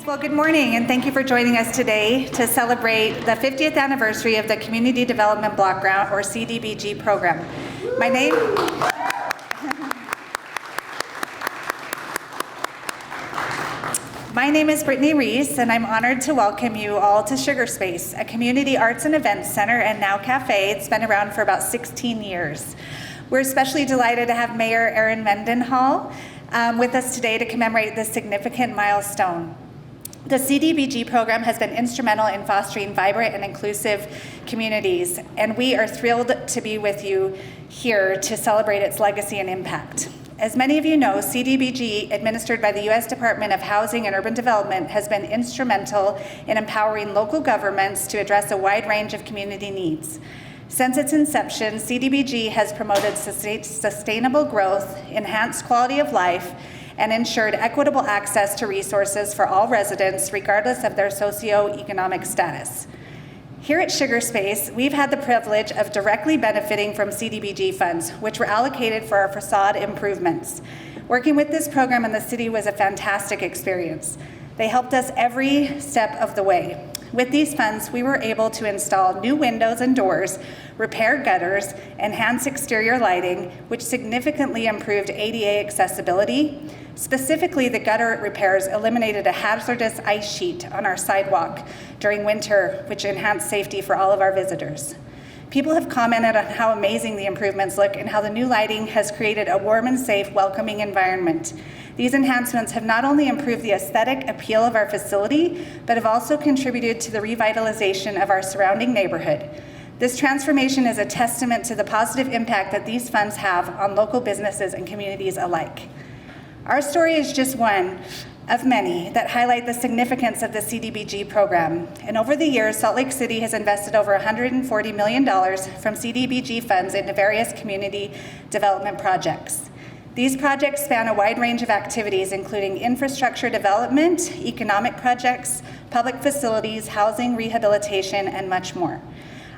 Well, good morning, and thank you for joining us today to celebrate the 50th anniversary of the Community Development Block Grant, or CDBG program. My name is Brittany Reese, and I'm honored to welcome you all to Sugar Space, a community arts and events center and now cafe. It's been around for about 16 years. We're especially delighted to have Mayor Erin Mendenhall with us today to commemorate this significant milestone. The CDBG program has been instrumental in fostering vibrant and inclusive communities, and we are thrilled to be with you here to celebrate its legacy and impact. As many of you know, CDBG, administered by the U.S. Department of Housing and Urban Development, has been instrumental in empowering local governments to address a wide range of community needs. Since its inception, CDBG has promoted sustainable growth, enhanced quality of life, and ensured equitable access to resources for all residents, regardless of their socioeconomic status. Here at Sugar Space, we've had the privilege of directly benefiting from CDBG funds, which were allocated for our facade improvements. Working with this program in the city was a fantastic experience. They helped us every step of the way. With these funds, we were able to install new windows and doors, repair gutters, enhance exterior lighting, which significantly improved ADA accessibility. Specifically, the gutter repairs eliminated a hazardous ice sheet on our sidewalk during winter, which enhanced safety for all of our visitors. People have commented on how amazing the improvements look and how the new lighting has created a warm and safe, welcoming environment. These enhancements have not only improved the aesthetic appeal of our facility, but have also contributed to the revitalization of our surrounding neighborhood. This transformation is a testament to the positive impact that these funds have on local businesses and communities alike. Our story is just one of many that highlight the significance of the CDBG program. And over the years, Salt Lake City has invested over $140 million from CDBG funds into various community development projects. These projects span a wide range of activities, including infrastructure development, economic projects, public facilities, housing, rehabilitation, and much more.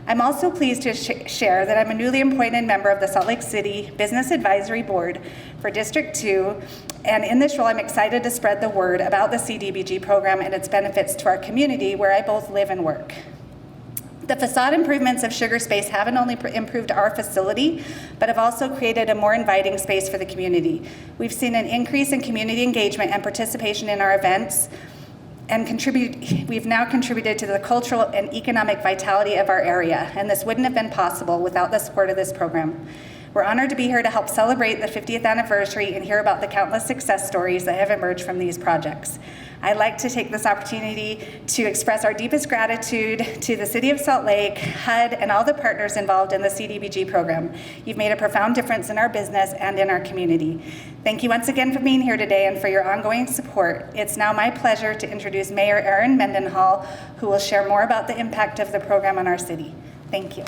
I'm also pleased to share that I'm a newly appointed member of the Salt Lake City Business Advisory Board for District 2, and in this role, I'm excited to spread the word about the CDBG program and its benefits to our community where I both live and work. The facade improvements of Sugar Space haven't only improved our facility, but have also created a more inviting space for the community. We've seen an increase in community engagement and participation in our events, and we've now contributed to the cultural and economic vitality of our area, and this wouldn't have been possible without the support of this program. We're honored to be here to help celebrate the 50th anniversary and hear about the countless success stories that have emerged from these projects. I'd like to take this opportunity to express our deepest gratitude to the City of Salt Lake, HUD, and all the partners involved in the CDBG program. You've made a profound difference in our business and in our community. Thank you once again for being here today and for your ongoing support. It's now my pleasure to introduce Mayor Erin Mendenhall, who will share more about the impact of the program on our city. Thank you.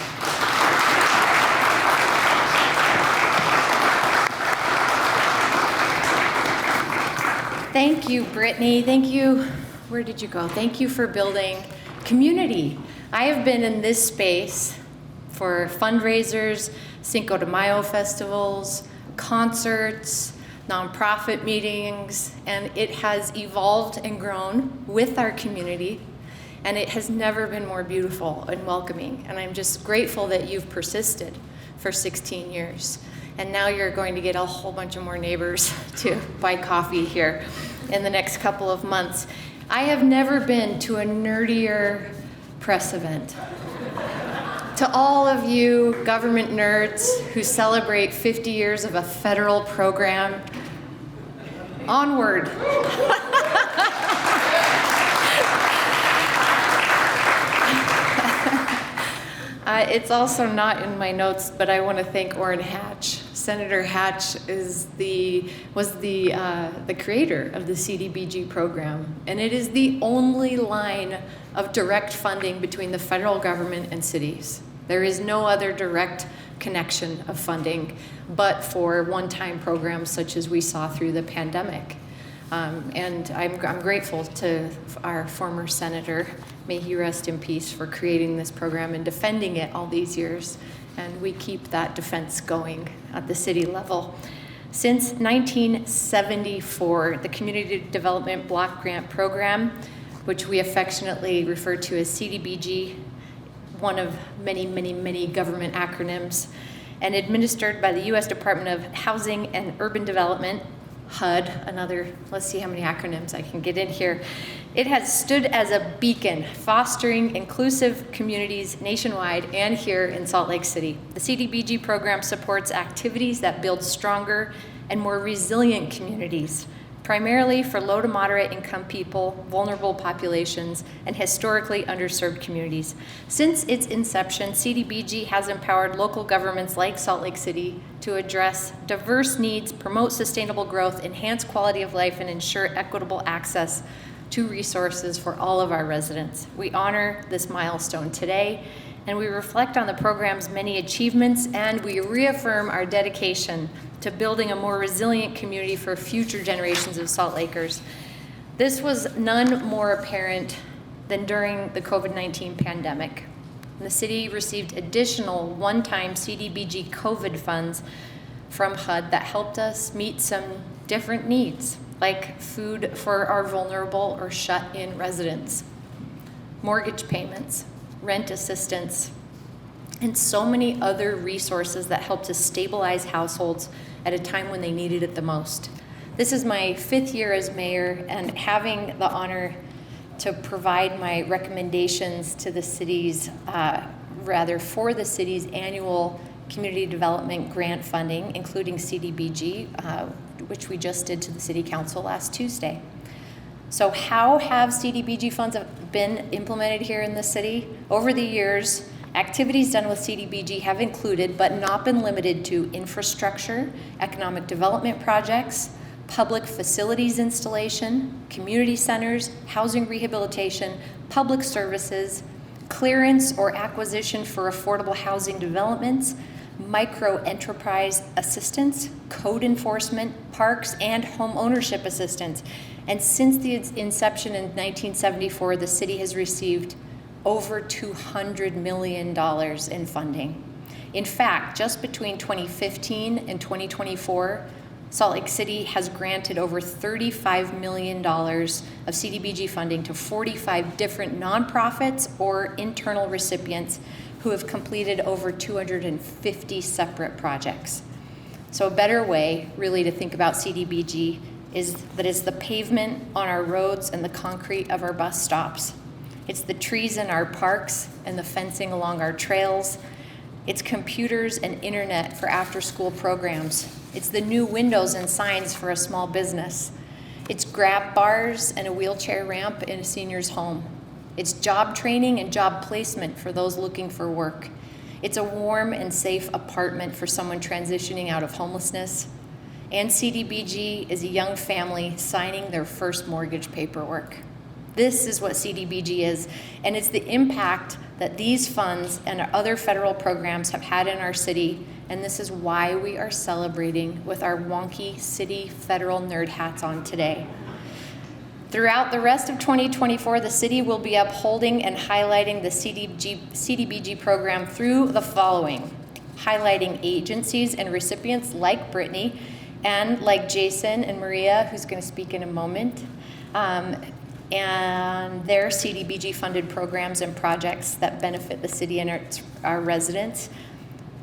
Thank you, Brittany. Thank you. Where did you go? Thank you for building community. I have been in this space for fundraisers, Cinco de Mayo festivals, concerts, nonprofit meetings, and it has evolved and grown with our community, and it has never been more beautiful and welcoming. And I'm just grateful that you've persisted for 16 years. And now you're going to get a whole bunch of more neighbors to buy coffee here in the next couple of months. I have never been to a nerdier press event. To all of you government nerds who celebrate 50 years of a federal program, onward. It's also not in my notes, but I want to thank Orrin Hatch. Senator Hatch was the creator of the CDBG program, and it is the only line of direct funding between the federal government and cities. There is no other direct connection of funding, but for one-time programs such as we saw through the pandemic. And I'm grateful to our former senator, may he rest in peace, for creating this program and defending it all these years. And we keep that defense going at the city level. Since 1974, the Community Development Block Grant Program, which we affectionately refer to as CDBG, one of many, many, many government acronyms, and administered by the U.S. Department of Housing and Urban Development, HUD, another, let's see how many acronyms I can get in here. It has stood as a beacon, fostering inclusive communities nationwide and here in Salt Lake City. The CDBG program supports activities that build stronger and more resilient communities, primarily for low to moderate income people, vulnerable populations, and historically underserved communities. Since its inception, CDBG has empowered local governments like Salt Lake City to address diverse needs, promote sustainable growth, enhance quality of life, and ensure equitable access to resources for all of our residents. We honor this milestone today, and we reflect on the program's many achievements, and we reaffirm our dedication to building a more resilient community for future generations of Salt Lakers. This was none more apparent than during the COVID-19 pandemic. The city received additional one-time CDBG COVID funds from HUD that helped us meet some different needs, like food for our vulnerable or shut-in residents, mortgage payments, rent assistance, and so many other resources that helped to stabilize households at a time when they needed it the most. This is my 5th year as mayor, and having the honor to provide my recommendations to the city's, for the city's annual community development grant funding, including CDBG, which we just did to the city council last Tuesday. So how have CDBG funds been implemented here in the city? Over the years, activities done with CDBG have included, but not been limited to, infrastructure, economic development projects, public facilities installation, community centers, housing rehabilitation, public services, clearance or acquisition for affordable housing developments, micro enterprise assistance, code enforcement, parks, and home ownership assistance. And since the inception in 1974, the city has received over $200 million in funding. In fact, just between 2015 and 2024, Salt Lake City has granted over $35 million of CDBG funding to 45 different nonprofits or internal recipients who have completed over 250 separate projects. So a better way, really, to think about CDBG is that it's the pavement on our roads and the concrete of our bus stops. It's the trees in our parks and the fencing along our trails. It's computers and internet for after-school programs. It's the new windows and signs for a small business. It's grab bars and a wheelchair ramp in a senior's home. It's job training and job placement for those looking for work. It's a warm and safe apartment for someone transitioning out of homelessness. And CDBG is a young family signing their first mortgage paperwork. This is what CDBG is, and it's the impact that these funds and other federal programs have had in our city, and this is why we are celebrating with our wonky city federal nerd hats on today. Throughout the rest of 2024, the city will be upholding and highlighting the CDBG program through the following: highlighting agencies and recipients like Brittany and like Jason and Maria, who's going to speak in a moment, and their CDBG funded programs and projects that benefit the city and our residents.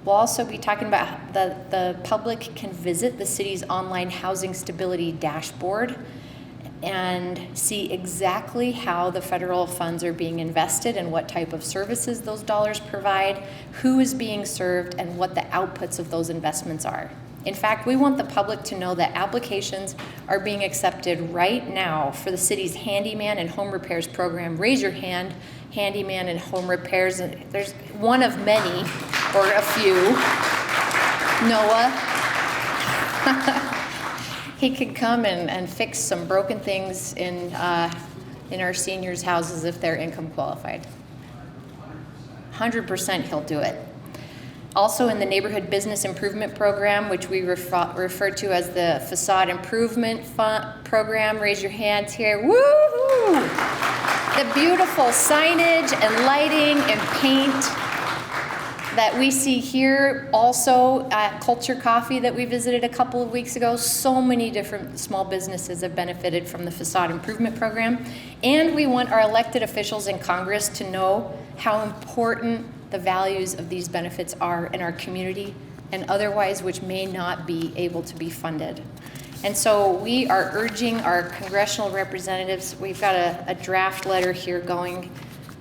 We'll also be talking about the public can visit the city's online housing stability dashboard and see exactly how the federal funds are being invested and what type of services those dollars provide, who is being served, and what the outputs of those investments are. In fact, we want the public to know that applications are being accepted right now for the city's handyman and home repairs program. Raise your hand, handyman and home repairs. There's one of many, or a few. Noah. He could come and fix some broken things in our seniors' houses if they're income qualified. 100% he'll do it. Also in the Neighborhood Business Improvement Program, which we refer to as the Facade Improvement Program. Raise your hands here. Woo-hoo! The beautiful signage and lighting and paint that we see here, also at Culture Coffee that we visited a couple of weeks ago. So many different small businesses have benefited from the facade improvement program. And we want our elected officials in Congress to know how important the values of these benefits are in our community and otherwise which may not be able to be funded. And so we are urging our congressional representatives, we've got a draft letter here going.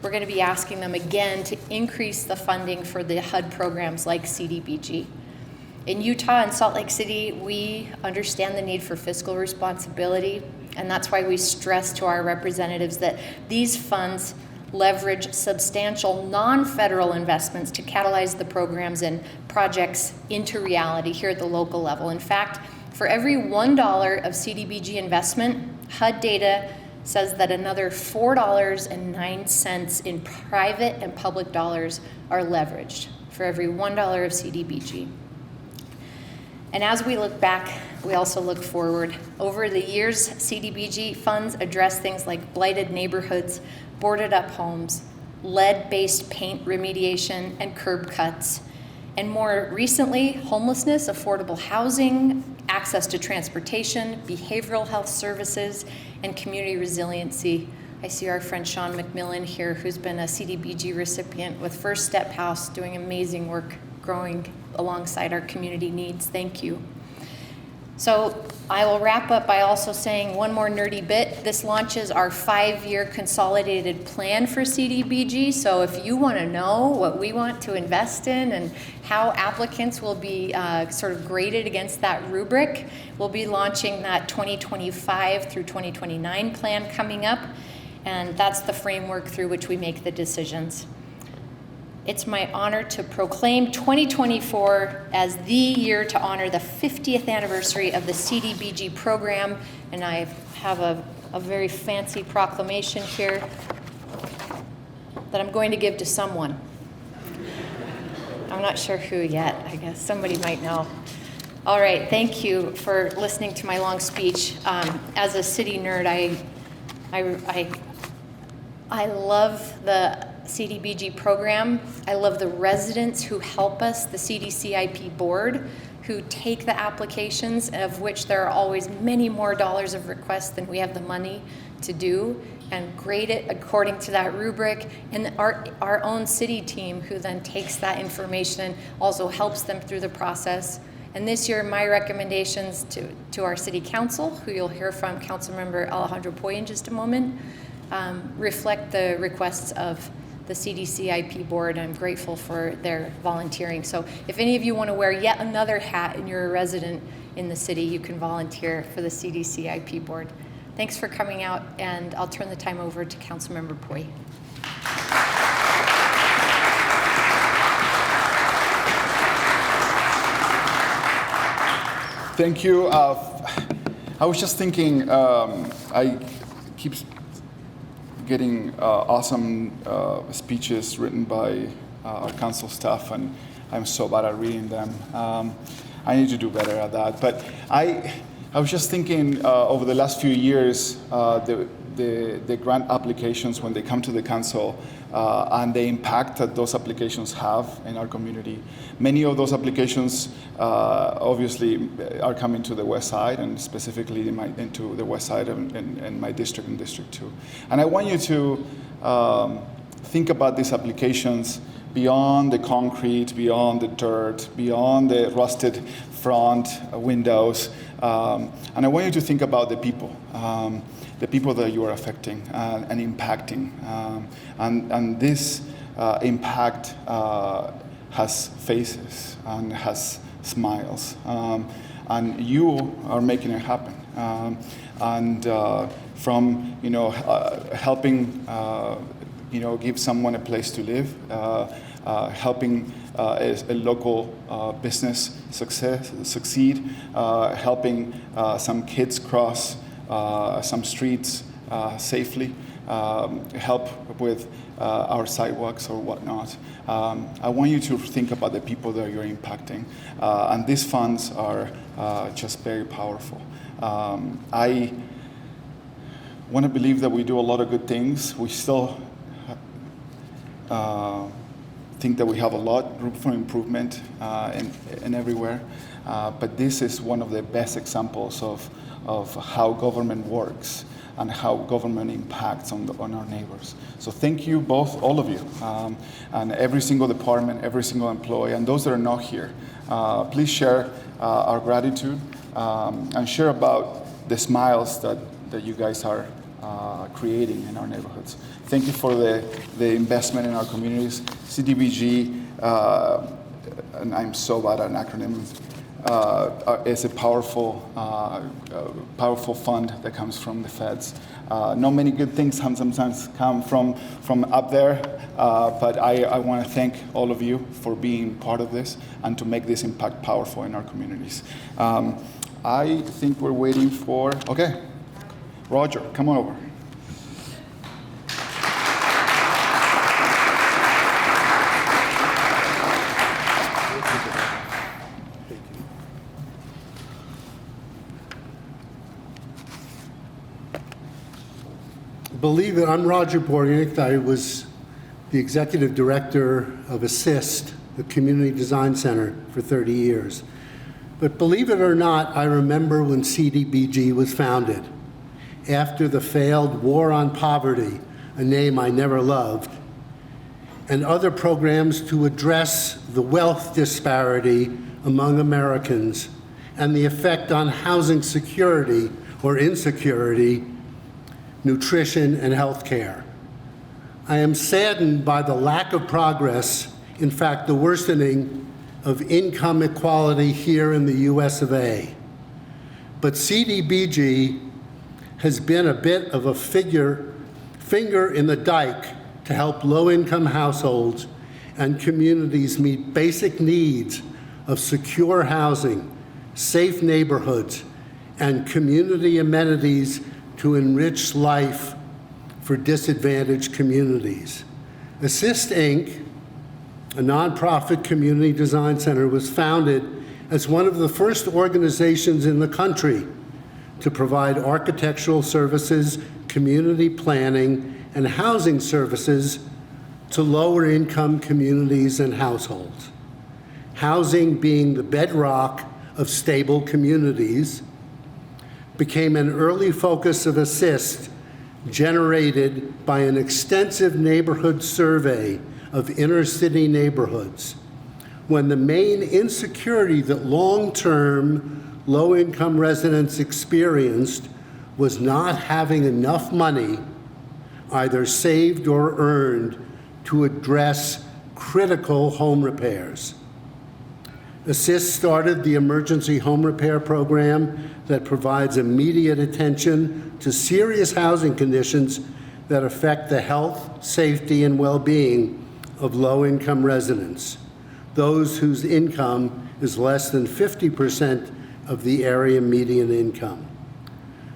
We're going to be asking them again to increase the funding for the HUD programs like CDBG. In Utah and Salt Lake City, we understand the need for fiscal responsibility, and that's why we stress to our representatives that these funds leverage substantial non-federal investments to catalyze the programs and projects into reality here at the local level. In fact, for every $1 of CDBG investment, HUD data says that another $4.09 in private and public dollars are leveraged for every $1 of CDBG. And as we look back, we also look forward. Over the years, CDBG funds address things like blighted neighborhoods, boarded up homes, lead-based paint remediation, and curb cuts. And more recently, homelessness, affordable housing, access to transportation, behavioral health services, and community resiliency. I see our friend Sean McMillan here, who's been a CDBG recipient with First Step House, doing amazing work growing alongside our community needs. Thank you. So I will wrap up by also saying one more nerdy bit. This launches our 5-year consolidated plan for CDBG. So if you want to know what we want to invest in and how applicants will be sort of graded against that rubric, we'll be launching that 2025 through 2029 plan coming up. And that's the framework through which we make the decisions. It's my honor to proclaim 2024 as the year to honor the 50th anniversary of the CDBG program, and I have a very fancy proclamation here that I'm going to give to someone. I'm not sure who yet. I guess somebody might know. All right, thank you for listening to my long speech. As a city nerd, I love the CDBG program. I love the residents who help us, the CDCIP board, who take the applications, of which there are always many more dollars of requests than we have the money to do, and grade it according to that rubric, and our own city team who then takes that information and also helps them through the process. And this year, my recommendations to our city council, who you'll hear from Councilmember Alejandro Poy in just a moment, reflect the requests of the CDCIP board. I'm grateful for their volunteering. So if any of you want to wear yet another hat and you're a resident in the city, you can volunteer for the CDCIP board. Thanks for coming out, and I'll turn the time over to Councilmember Poy. Thank you. I was just thinking, I keep getting awesome speeches written by our council staff, and I'm so bad at reading them. I need to do better at that. But I was just thinking over the last few years, the grant applications, when they come to the council, and the impact that those applications have in our community. Many of those applications obviously are coming to the west side, and specifically into the west side in my district, in District 2. And I want you to think about these applications beyond the concrete, beyond the dirt, beyond the rusted front windows. And I want you to think about the people that you are affecting and impacting. And this impact has faces and has smiles. And you are making it happen. And from helping give someone a place to live, helping a local business succeed, helping some kids cross some streets safely, help with our sidewalks or whatnot. I want you to think about the people that you're impacting. And these funds are just very powerful. I want to believe that we do a lot of good things. We still think that we have a lot room for improvement in everywhere, but this is one of the best examples of how government works and how government impacts on our neighbors. So thank you both, all of you, and every single department, every single employee, and those that are not here. Please share our gratitude and share about the smiles that you guys are creating in our neighborhoods. Thank you for the investment in our communities. CDBG, and I'm so bad at acronyms, is a powerful fund that comes from the feds. Not many good things sometimes come from up there, but I want to thank all of you for being part of this and to make this impact powerful in our communities. I think we're waiting for, okay, Roger, come on over. Believe it, I'm Roger Borgnick. I was the executive director of ASSIST, the Community Design Center, for 30 years. But believe it or not, I remember when CDBG was founded. After the failed War on Poverty, a name I never loved, and other programs to address the wealth disparity among Americans and the effect on housing security or insecurity, nutrition, and health care. I am saddened by the lack of progress, in fact, the worsening of income equality here in the US of A. But CDBG has been a bit of a finger in the dike to help low-income households and communities meet basic needs of secure housing, safe neighborhoods, and community amenities to enrich life for disadvantaged communities. ASSIST, Inc., a nonprofit community design center, was founded as one of the first organizations in the country to provide architectural services, community planning, and housing services to lower-income communities and households. Housing, being the bedrock of stable communities, became an early focus of ASSIST, generated by an extensive neighborhood survey of inner-city neighborhoods, when the main insecurity that long-term low-income residents experienced was not having enough money, either saved or earned, to address critical home repairs. ASSIST started the emergency home repair program that provides immediate attention to serious housing conditions that affect the health, safety, and well-being of low-income residents, those whose income is less than 50% of the area median income.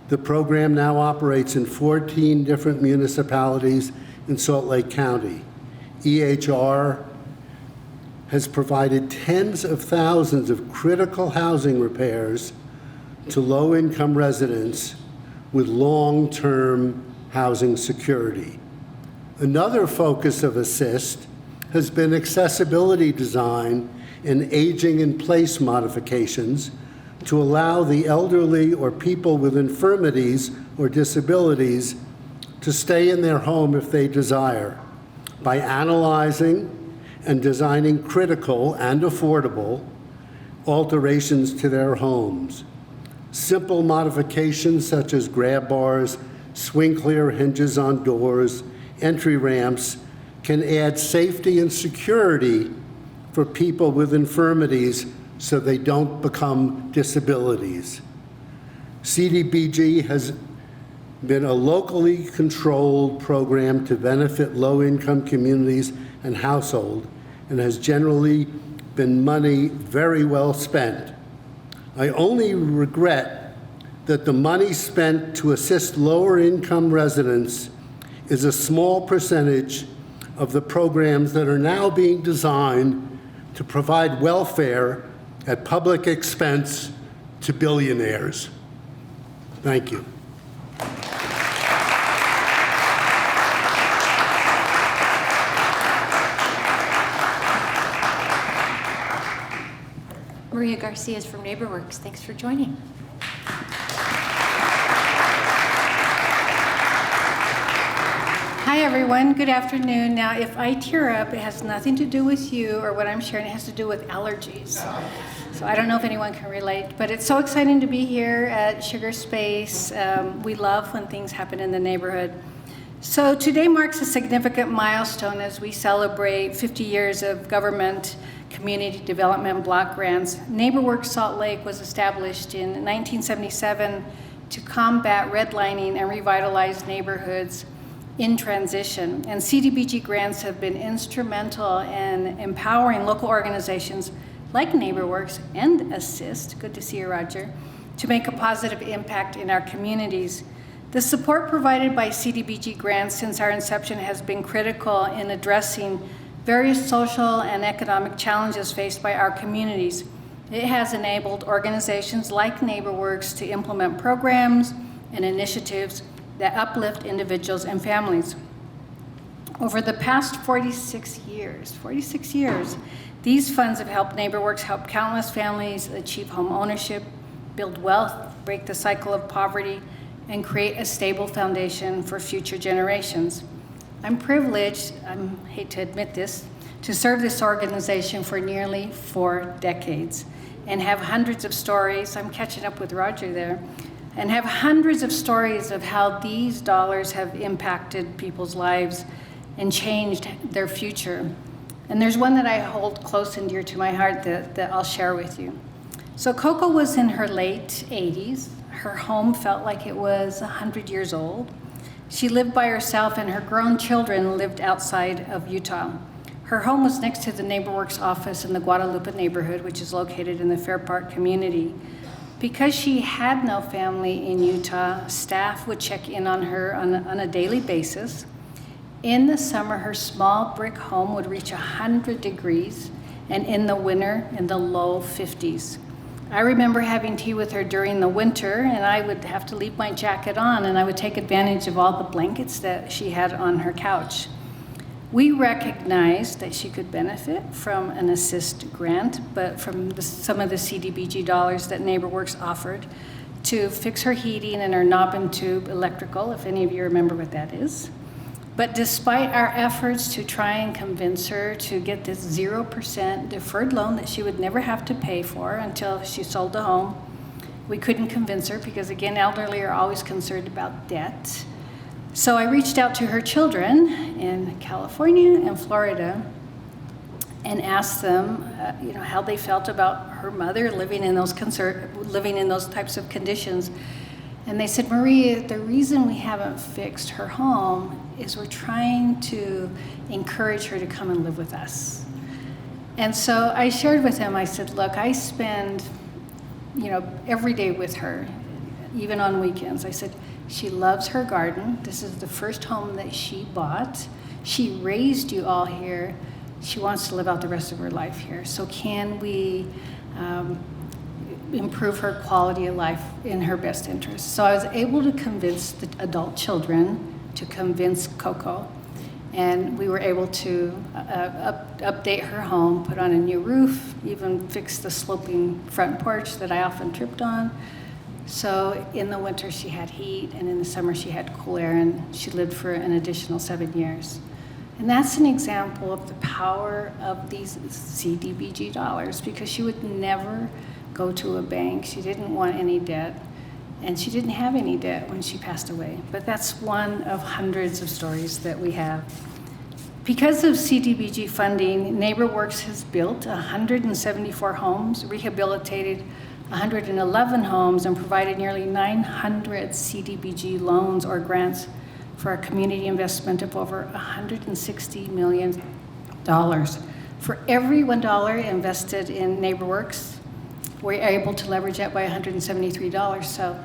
The program now operates in 14 different municipalities in Salt Lake County. EHR has provided tens of thousands of critical housing repairs to low-income residents with long-term housing security. Another focus of ASSIST has been accessibility design and aging-in-place modifications to allow the elderly or people with infirmities or disabilities to stay in their home if they desire, by analyzing and designing critical and affordable alterations to their homes. Simple modifications such as grab bars, swing clear hinges on doors, entry ramps can add safety and security for people with infirmities so they don't become disabilities. CDBG has been a locally controlled program to benefit low-income communities and households, and has generally been money very well spent. I only regret that the money spent to assist lower-income residents is a small percentage of the programs that are now being designed to provide welfare at public expense to billionaires. Thank you. Maria Garcia is from NeighborWorks. Thanks for joining. Hi, everyone. Good afternoon. Now, if I tear up, it has nothing to do with you or what I'm sharing. It has to do with allergies. So I don't know if anyone can relate, but it's so exciting to be here at Sugar Space. We love when things happen in the neighborhood. So today marks a significant milestone as we celebrate 50 years of government community development block grants. NeighborWorks Salt Lake was established in 1977 to combat redlining and revitalize neighborhoods in transition. And CDBG grants have been instrumental in empowering local organizations like NeighborWorks and Assist, good to see you, Roger, to make a positive impact in our communities. The support provided by CDBG grants since our inception has been critical in addressing various social and economic challenges faced by our communities. It has enabled organizations like NeighborWorks to implement programs and initiatives that uplift individuals and families. Over the past 46 years, these funds have helped NeighborWorks help countless families achieve home ownership, build wealth, break the cycle of poverty, and create a stable foundation for future generations. I'm privileged, I hate to admit this, to serve this organization for nearly 4 decades and have hundreds of stories, I'm catching up with Roger there, and have hundreds of stories of how these dollars have impacted people's lives and changed their future. And there's one that I hold close and dear to my heart that I'll share with you. So Coco was in her late 80s. Her home felt like it was 100 years old. She lived by herself and her grown children lived outside of Utah. Her home was next to the NeighborWorks office in the Guadalupe neighborhood, which is located in the Fair Park community. Because she had no family in Utah, staff would check in on her on a daily basis. In the summer, her small brick home would reach 100 degrees, and in the winter, in the low 50s. I remember having tea with her during the winter, and I would have to leave my jacket on, and I would take advantage of all the blankets that she had on her couch. We recognized that she could benefit from an Assist grant, but from some of the CDBG dollars that NeighborWorks offered to fix her heating and her knob and tube electrical, if any of you remember what that is. But despite our efforts to try and convince her to get this 0% deferred loan that she would never have to pay for until she sold the home, we couldn't convince her because, again, elderly are always concerned about debt. So I reached out to her children in California and Florida and asked them, how they felt about her mother living in those types of conditions. And they said, Maria, the reason we haven't fixed her home is we're trying to encourage her to come and live with us. And so I shared with them, I said, look, I spend, every day with her, even on weekends. I said, she loves her garden. This is the first home that she bought. She raised you all here. She wants to live out the rest of her life here. So can we improve her quality of life in her best interest? So I was able to convince the adult children to convince Coco. And we were able to update her home, put on a new roof, even fix the sloping front porch that I often tripped on. So in the winter she had heat, and in the summer she had cool air, and she lived for an additional 7 years. And that's an example of the power of these CDBG dollars, because she would never go to a bank. She didn't want any debt, and she didn't have any debt when she passed away. But that's one of hundreds of stories that we have. Because of CDBG funding, NeighborWorks has built 174 homes, rehabilitated 111 homes, and provided nearly 900 CDBG loans or grants for a community investment of over $160 million. For every $1 invested in NeighborWorks, we're able to leverage that by $173. So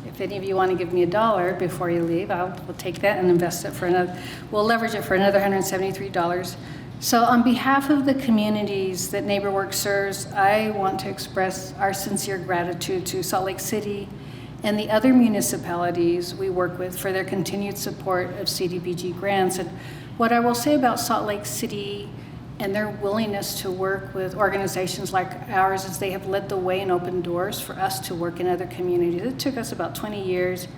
if any of you want to give me $1 before you leave, we'll take that and invest it for another, we'll leverage it for another $173. So on behalf of the communities that NeighborWorks serves, I want to express our sincere gratitude to Salt Lake City and the other municipalities we work with for their continued support of CDBG grants. And what I will say about Salt Lake City and their willingness to work with organizations like ours as they have led the way and opened doors for us to work in other communities. It took us about 20 years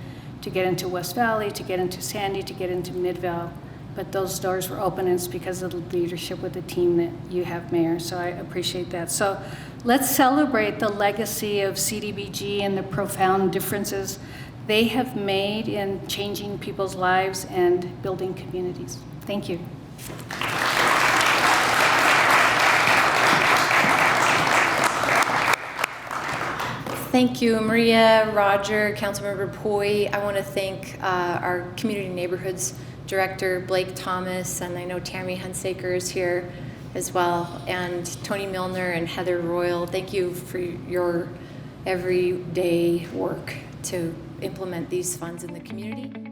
to get into West Valley, to get into Sandy, to get into Mid-Val, but those doors were open, and it's because of the leadership with the team that you have, Mayor, so I appreciate that. So let's celebrate the legacy of CDBG and the profound differences they have made in changing people's lives and building communities. Thank you. Thank you, Maria, Roger, Councilmember Poi. I want to thank our Community Neighborhoods Director, Blake Thomas, and I know Tammy Hunsaker is here as well, and Tony Milner and Heather Royal. Thank you for your everyday work to implement these funds in the community.